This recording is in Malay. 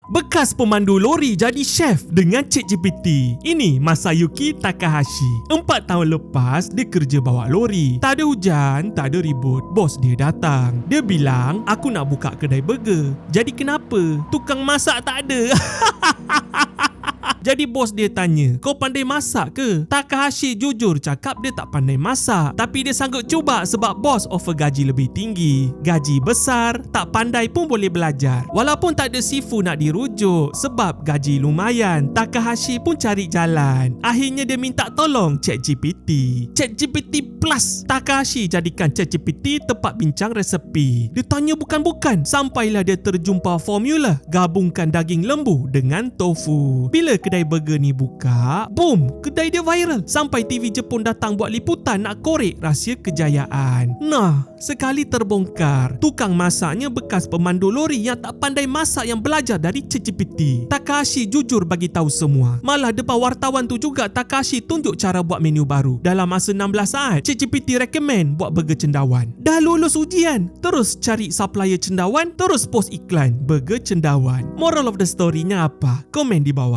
Bekas pemandu lori jadi chef dengan ChatGPT. Ini Masayuki Takahashi. 4 tahun lepas dia kerja bawa lori. Tak ada hujan, tak ada ribut. Bos dia datang. Dia bilang, aku nak buka kedai burger. Jadi kenapa? Tukang masak tak ada. Jadi bos dia tanya, kau pandai masak ke? Takahashi jujur cakap dia tak pandai masak. Tapi dia sanggup cuba sebab bos offer gaji lebih tinggi. Gaji besar, tak pandai pun boleh belajar. Walaupun tak ada sifu nak dirujuk sebab gaji lumayan, Takahashi pun cari jalan. Akhirnya dia minta tolong ChatGPT. ChatGPT Plus. Takahashi jadikan ChatGPT tempat bincang resepi. Dia tanya bukan-bukan sampailah dia terjumpa formula gabungkan daging lembu dengan tofu. Bila kedai burger ni buka, boom, kedai dia viral. Sampai TV Jepun datang buat liputan nak korek rahsia kejayaan. Nah, sekali terbongkar, tukang masaknya bekas pemandu lori yang tak pandai masak yang belajar dari ChatGPT. Takahashi jujur bagi tahu semua. Malah depan wartawan tu juga Takahashi tunjuk cara buat menu baru. Dalam masa 16 saat, ChatGPT recommend buat burger cendawan. Dah lulus ujian, terus cari supplier cendawan, terus post iklan burger cendawan. Moral of the story-nya apa? Komen di bawah.